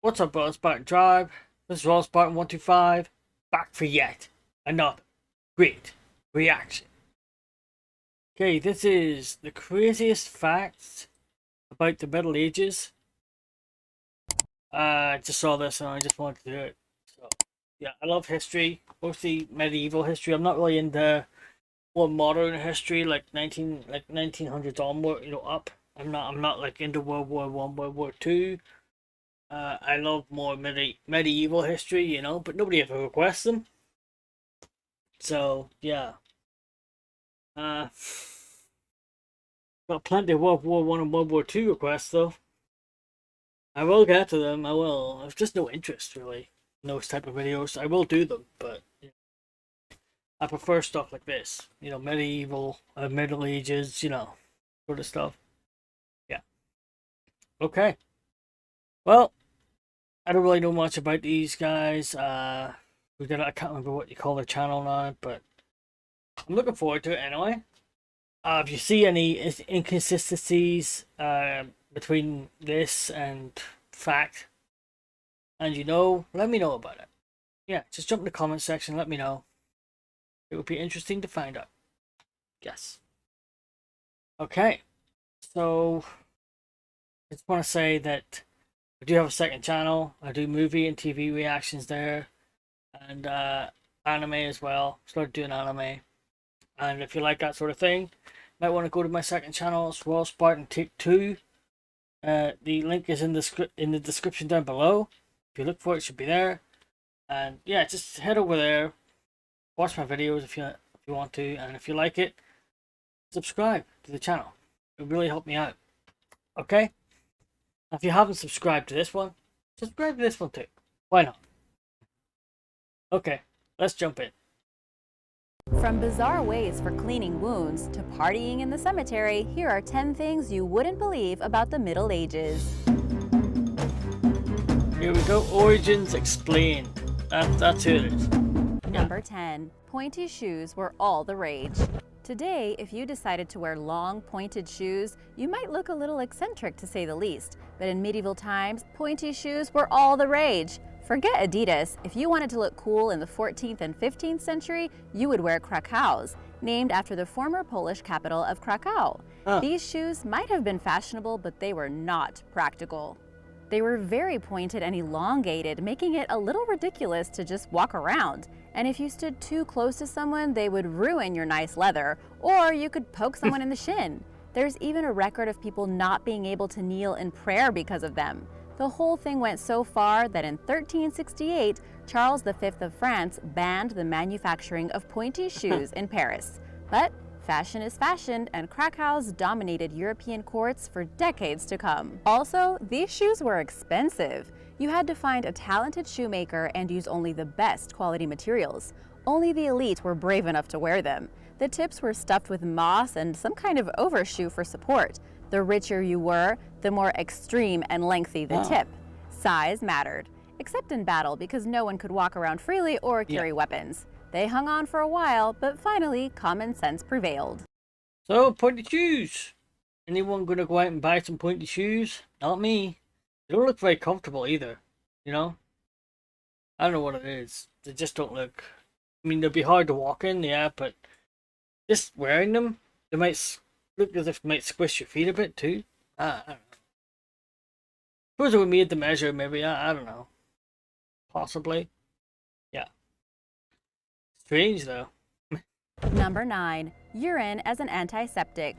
What's up, RoyalSpartan Tribe? This is RoyalSpartan125, back for yet another great reaction. Okay, this is the craziest facts about the Middle Ages. I just saw this and I just wanted to do it. So, yeah, I love history, mostly medieval history. I'm not really into more modern history, like 1900s onward, up. I'm not like into World War One, World War Two. I love more medieval history, but nobody ever requests them. So yeah, got plenty of World War One and World War Two requests though. I will get to them. I will. I've just no interest really in those type of videos. I will do them, but I prefer stuff like this. Medieval, Middle Ages, sort of stuff. Yeah. Okay. Well, I don't really know much about these guys. I can't remember what you call their channel now, but I'm looking forward to it anyway. If you see any inconsistencies between this and fact, and let me know about it. Yeah, just jump in the comment section, let me know. It would be interesting to find out. Yes. Okay, so I just want to say that I do have a second channel. I do movie and TV reactions there, and anime as well. Started doing anime, and if you like that sort of thing, you might want to go to my second channel. It's RoyalSpartan Take Two. The link is in the description down below. If you look for it, it should be there. And yeah, just head over there, watch my videos if you want to, and if you like it, subscribe to the channel. It would really help me out. Okay. If you haven't subscribed to this one, subscribe to this one too. Why not? Okay, let's jump in. From bizarre ways for cleaning wounds to partying in the cemetery, here are 10 things you wouldn't believe about the Middle Ages. Here we go. Origins explained. That's who it is. Number 10. Pointy shoes were all the rage. Today, if you decided to wear long, pointed shoes, you might look a little eccentric to say the least. But in medieval times, pointy shoes were all the rage. Forget Adidas. If you wanted to look cool in the 14th and 15th century, you would wear Krakows, named after the former Polish capital of Krakow. These shoes might have been fashionable, but they were not practical. They were very pointed and elongated, making it a little ridiculous to just walk around. And if you stood too close to someone, they would ruin your nice leather, or you could poke someone in the shin. There's even a record of people not being able to kneel in prayer because of them. The whole thing went so far that in 1368, Charles V of France banned the manufacturing of pointy shoes in Paris. But fashion is fashion, and Krakows dominated European courts for decades to come. Also, these shoes were expensive. You had to find a talented shoemaker and use only the best quality materials. Only the elite were brave enough to wear them. The tips were stuffed with moss and some kind of overshoe for support. The richer you were, the more extreme and lengthy the tip. Size mattered, except in battle because no one could walk around freely or carry weapons. They hung on for a while, but finally common sense prevailed. So, pointy shoes. Anyone gonna go out and buy some pointy shoes? Not me. They don't look very comfortable either, I don't know what it is. They just don't look... they'll be hard to walk in, yeah, but just wearing them, they might look as if they might squish your feet a bit too. I don't know. Suppose it would made to measure, maybe. I don't know. Possibly. Yeah. Strange though. Number 9. Urine as an antiseptic.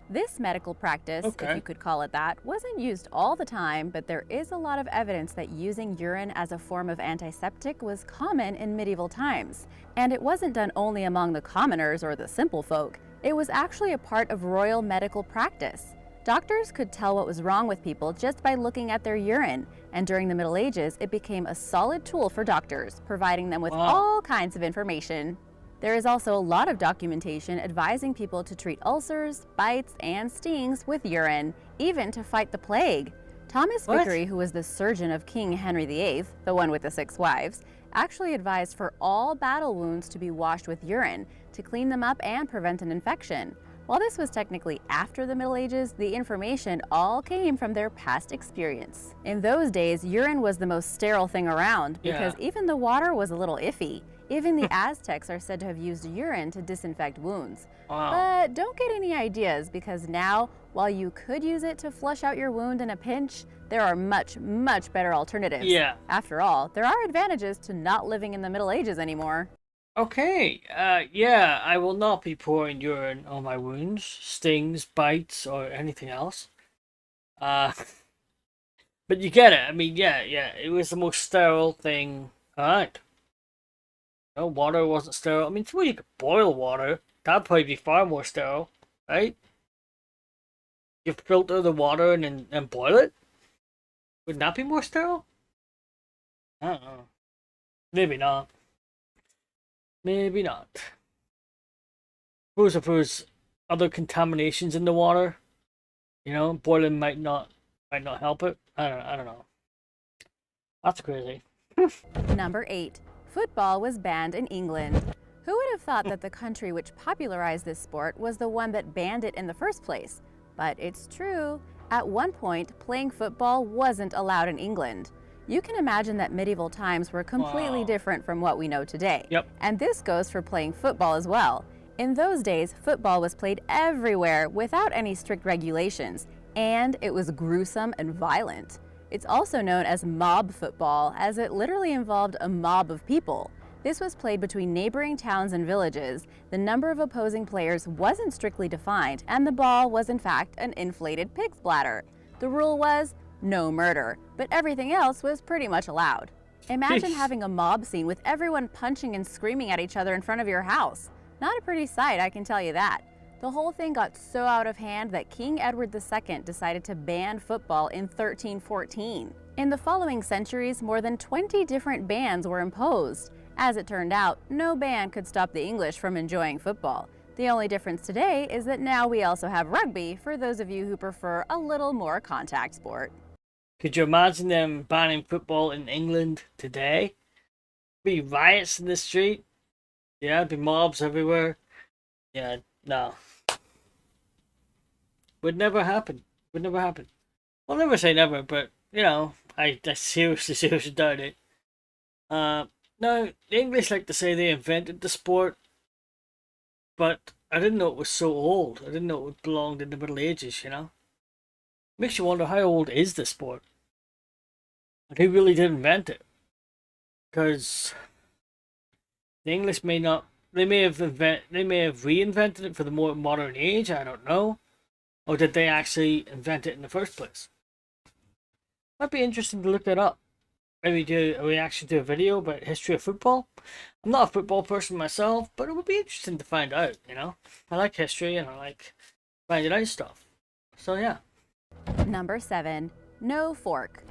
This medical practice, if you could call it that, wasn't used all the time, but there is a lot of evidence that using urine as a form of antiseptic was common in medieval times. And it wasn't done only among the commoners or the simple folk. It was actually a part of royal medical practice. Doctors could tell what was wrong with people just by looking at their urine, and during the Middle Ages, it became a solid tool for doctors, providing them with all kinds of information. There is also a lot of documentation advising people to treat ulcers, bites, and stings with urine, even to fight the plague. Thomas Vickery, who was the surgeon of King Henry VIII, the one with the 6 wives, actually advised for all battle wounds to be washed with urine to clean them up and prevent an infection. While this was technically after the Middle Ages, the information all came from their past experience. In those days, urine was the most sterile thing around because even the water was a little iffy. Even the Aztecs are said to have used urine to disinfect wounds. Wow. But don't get any ideas because now, while you could use it to flush out your wound in a pinch, there are much, much better alternatives. Yeah. After all, there are advantages to not living in the Middle Ages anymore. Okay, yeah, I will not be pouring urine on my wounds, stings, bites, or anything else. But you get it. I mean, yeah, it was the most sterile thing around. No, water wasn't sterile. I mean, well, you could boil water. That'd probably be far more sterile, right? You filter the water and then boil it? Wouldn't that be more sterile? I don't know. Maybe not. Maybe not. Suppose if there was other contaminations in the water, you know, boiling might not help it. I don't know. That's crazy. Number 8. Football was banned in England. Who would have thought that the country which popularized this sport was the one that banned it in the first place? But it's true. At one point, playing football wasn't allowed in England. You can imagine that medieval times were completely different from what we know today. Yep. And this goes for playing football as well. In those days, football was played everywhere without any strict regulations, and it was gruesome and violent. It's also known as mob football, as it literally involved a mob of people. This was played between neighboring towns and villages. The number of opposing players wasn't strictly defined, and the ball was in fact an inflated pig's bladder. The rule was no murder, but everything else was pretty much allowed. Imagine having a mob scene with everyone punching and screaming at each other in front of your house. Not a pretty sight, I can tell you that. The whole thing got so out of hand that King Edward II decided to ban football in 1314. In the following centuries, more than 20 different bans were imposed. As it turned out, no ban could stop the English from enjoying football. The only difference today is that now we also have rugby for those of you who prefer a little more contact sport. Could you imagine them banning football in England today? Be riots in the street. Yeah, be mobs everywhere. Yeah, no. Would never happen. Would never happen. I'll never say never, but, you know, I seriously doubt it. No, the English like to say they invented the sport, but I didn't know it was so old. I didn't know it belonged in the Middle Ages, you know? Makes you wonder, how old is the sport? And who really did invent it? Because the English may not, they may have reinvented it for the more modern age, I don't know. Or did they actually invent it in the first place? Might be interesting to look that up. Maybe do a reaction to a video about history of football. I'm not a football person myself, but it would be interesting to find out, you know? I like history and I like finding out stuff. So yeah. Number 7. No fork.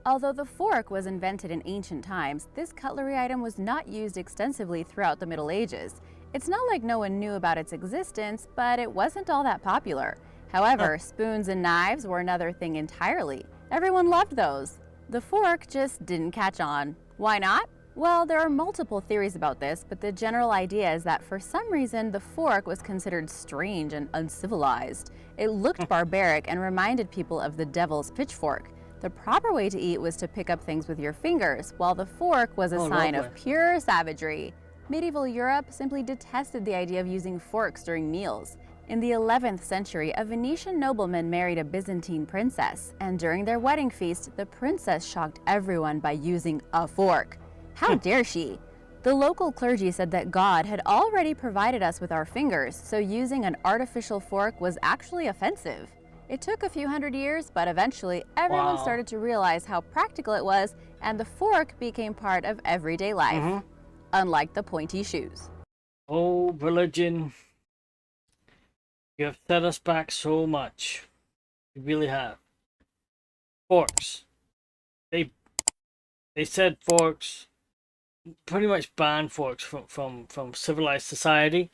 Although the fork was invented in ancient times, this cutlery item was not used extensively throughout the Middle Ages. It's not like no one knew about its existence, but it wasn't all that popular. However, spoons and knives were another thing entirely. Everyone loved those. The fork just didn't catch on. Why not? Well, there are multiple theories about this, but the general idea is that for some reason the fork was considered strange and uncivilized. It looked barbaric and reminded people of the devil's pitchfork. The proper way to eat was to pick up things with your fingers, while the fork was a sign of pure savagery. Medieval Europe simply detested the idea of using forks during meals. In the 11th century, a Venetian nobleman married a Byzantine princess, and during their wedding feast, the princess shocked everyone by using a fork. How dare she? The local clergy said that God had already provided us with our fingers, so using an artificial fork was actually offensive. It took a few hundred years, but eventually everyone started to realize how practical it was, and the fork became part of everyday life, unlike the pointy shoes. Oh, religion. You have set us back so much. You really have. Forks. They said forks, pretty much banned forks from civilized society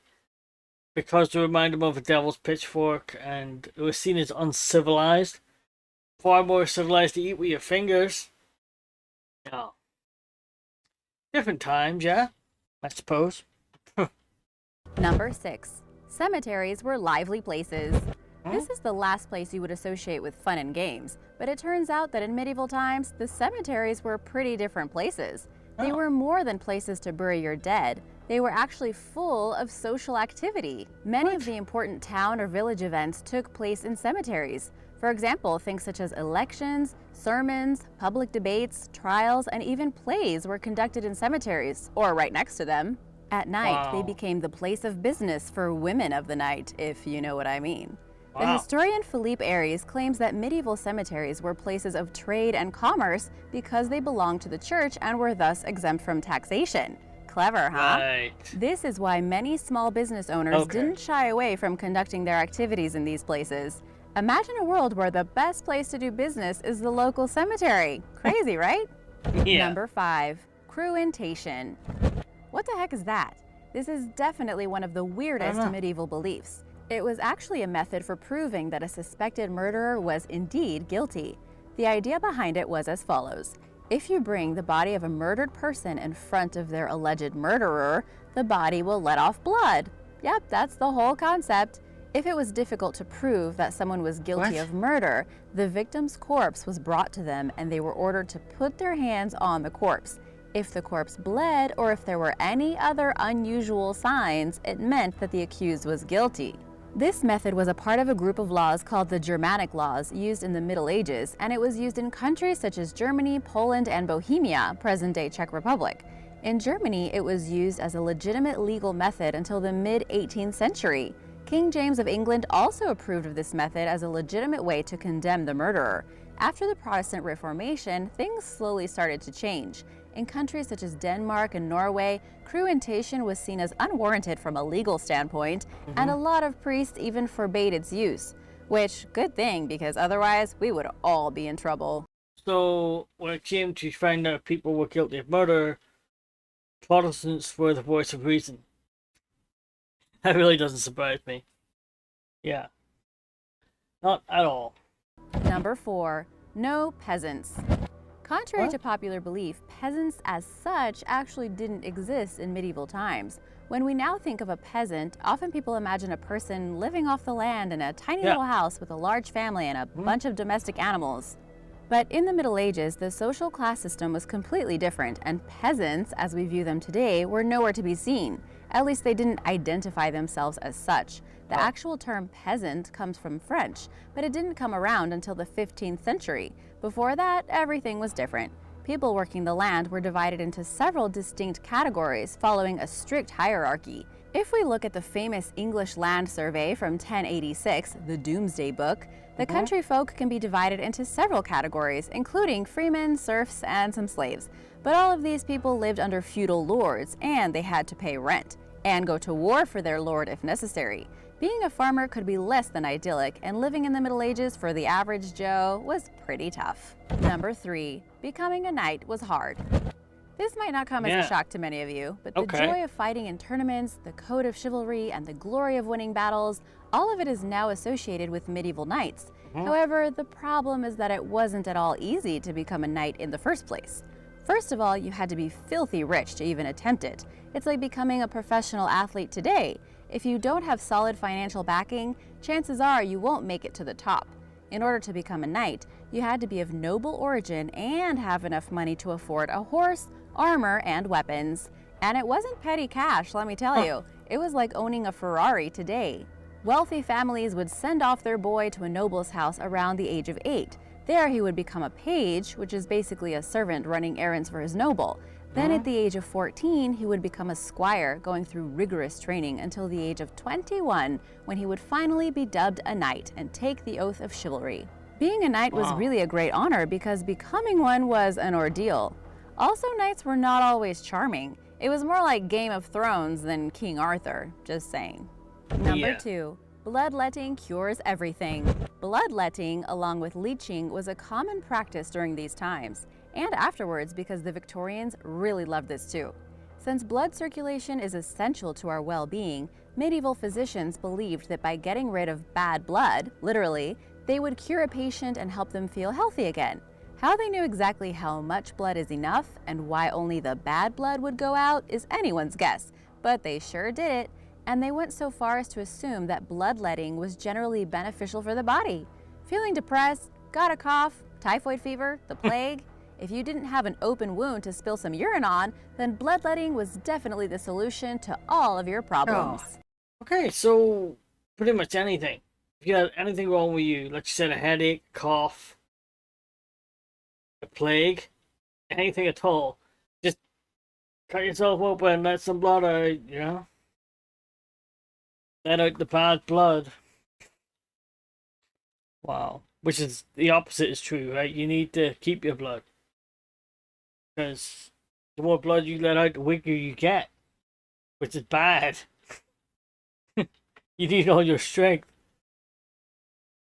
because they remind them of a devil's pitchfork, and it was seen as uncivilized. Far more civilized to eat with your fingers. Yeah. Different times, yeah, I suppose. Number 6. Cemeteries were lively places. This is the last place you would associate with fun and games, but it turns out that in medieval times, the cemeteries were pretty different places. They were more than places to bury your dead. They were actually full of social activity. Many of the important town or village events took place in cemeteries. For example, things such as elections, sermons, public debates, trials, and even plays were conducted in cemeteries, or right next to them. At night, they became the place of business for women of the night, if you know what I mean. The historian Philippe Aries claims that medieval cemeteries were places of trade and commerce because they belonged to the church and were thus exempt from taxation. Clever, huh? Right. This is why many small business owners didn't shy away from conducting their activities in these places. Imagine a world where the best place to do business is the local cemetery. Crazy, right? Yeah. Number 5, Intation. What the heck is that? This is definitely one of the weirdest medieval beliefs. It was actually a method for proving that a suspected murderer was indeed guilty. The idea behind it was as follows. If you bring the body of a murdered person in front of their alleged murderer, the body will let off blood. Yep, that's the whole concept. If it was difficult to prove that someone was guilty of murder, the victim's corpse was brought to them and they were ordered to put their hands on the corpse. If the corpse bled or if there were any other unusual signs, it meant that the accused was guilty. This method was a part of a group of laws called the Germanic laws used in the Middle Ages, and it was used in countries such as Germany, Poland, and Bohemia, present-day Czech Republic. In Germany, it was used as a legitimate legal method until the mid-18th century. King James of England also approved of this method as a legitimate way to condemn the murderer. After the Protestant Reformation, things slowly started to change. In countries such as Denmark and Norway, Intation was seen as unwarranted from a legal standpoint, and a lot of priests even forbade its use. Which, good thing, because otherwise we would all be in trouble. So, when it came to finding out if people were guilty of murder, Protestants were the voice of reason. That really doesn't surprise me. Yeah. Not at all. Number 4, no peasants. Contrary to popular belief, peasants as such actually didn't exist in medieval times. When we now think of a peasant, often people imagine a person living off the land in a tiny little house with a large family and a bunch of domestic animals. But in the Middle Ages, the social class system was completely different, and peasants, as we view them today, were nowhere to be seen. At least they didn't identify themselves as such. The actual term peasant comes from French, but it didn't come around until the 15th century. Before that, everything was different. People working the land were divided into several distinct categories following a strict hierarchy. If we look at the famous English land survey from 1086, the Doomsday Book, the country folk can be divided into several categories, including freemen, serfs, and some slaves. But all of these people lived under feudal lords, and they had to pay rent, and go to war for their lord if necessary. Being a farmer could be less than idyllic, and living in the Middle Ages for the average Joe was pretty tough. Number 3, becoming a knight was hard. This might not come as a shock to many of you, but the joy of fighting in tournaments, the code of chivalry, and the glory of winning battles, all of it is now associated with medieval knights. However, the problem is that it wasn't at all easy to become a knight in the first place. First of all, you had to be filthy rich to even attempt it. It's like becoming a professional athlete today. If you don't have solid financial backing, chances are you won't make it to the top. In order to become a knight, you had to be of noble origin and have enough money to afford a horse, armor, and weapons. And it wasn't petty cash, let me tell you. It was like owning a Ferrari today. Wealthy families would send off their boy to a noble's house around the age of 8. There he would become a page, which is basically a servant running errands for his noble. Then at the age of 14, he would become a squire, going through rigorous training until the age of 21, when he would finally be dubbed a knight and take the oath of chivalry. Being a knight was really a great honor because becoming one was an ordeal. Also, knights were not always charming. It was more like Game of Thrones than King Arthur, just saying. Number 2, bloodletting cures everything. Bloodletting, along with leeching, was a common practice during these times, and afterwards because the Victorians really loved this too. Since blood circulation is essential to our well-being, medieval physicians believed that by getting rid of bad blood, literally, they would cure a patient and help them feel healthy again. How they knew exactly how much blood is enough and why only the bad blood would go out is anyone's guess, but they sure did it. and they went so far as to assume that bloodletting was generally beneficial for the body. Feeling depressed, got a cough, typhoid fever, the plague? If you didn't have an open wound to spill some urine on, then bloodletting was definitely the solution to all of your problems. Oh. Okay, so pretty much anything. If you had anything wrong with you, like you said, a headache, cough, a plague, anything at all, just cut yourself open, let some blood out, you know? Let out the bad blood. Wow. Which is, the opposite is true, right? You need to keep your blood. Because the more blood you let out, the weaker you get. Which is bad. You need all your strength.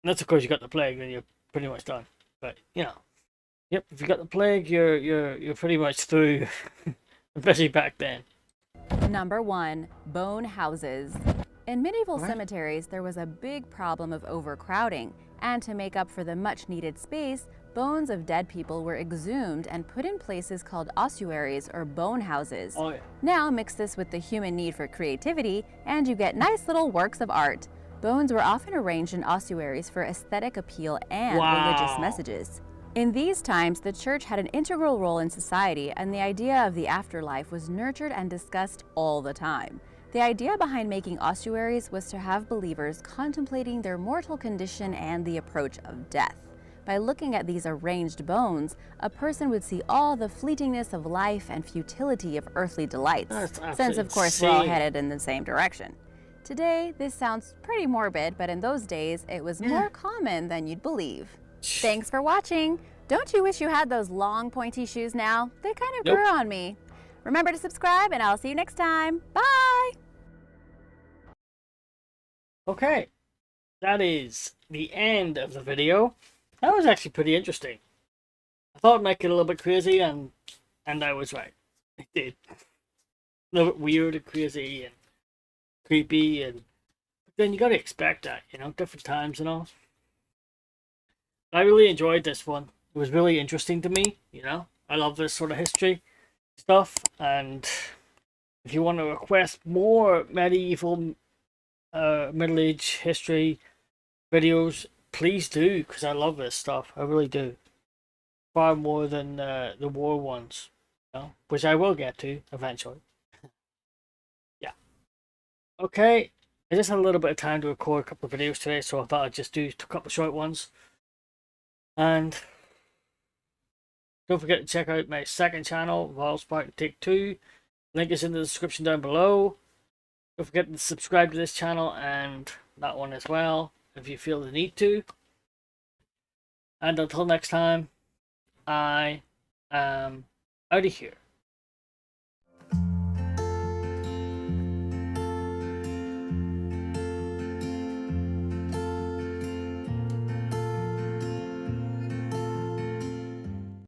And that's of course you got the plague, then you're pretty much done. But you know, yep, if you got the plague, you're pretty much through, especially back then. Number 1, bone houses. In medieval cemeteries, there was a big problem of overcrowding, and to make up for the much-needed space, bones of dead people were exhumed and put in places called ossuaries or bone houses. Oh yeah. Now mix this with the human need for creativity, and you get nice little works of art. Bones were often arranged in ossuaries for aesthetic appeal and religious messages. In these times, the church had an integral role in society, and the idea of the afterlife was nurtured and discussed all the time. The idea behind making ossuaries was to have believers contemplating their mortal condition and the approach of death. By looking at these arranged bones, a person would see all the fleetingness of life and futility of earthly delights, since of course we're all headed in the same direction. Today, this sounds pretty morbid, but in those days, it was more common than you'd believe. Thanks for watching! Don't you wish you had those long pointy shoes now? They kind of grew on me. Remember to subscribe, and I'll see you next time. Bye! Okay, that is the end of the video. That was actually pretty interesting. I thought I'd make it a little bit crazy, and I was right. It did. A little bit weird and crazy and creepy, and but then you gotta expect that, you know, different times and all. I really enjoyed this one. It was really interesting to me, you know. I love this sort of history stuff, and if you want to request more medieval Middle Age history videos, please do, because I love this stuff. I really do. Far more than the war ones, you know, which I will get to eventually. Yeah. Okay. I just had a little bit of time to record a couple of videos today, so I thought I'd just do a couple of short ones. And don't forget to check out my second channel, RoyalSpartan Take Two. Link is in the description down below. Don't forget to subscribe to this channel and that one as well, if you feel the need to. And until next time, I am out of here.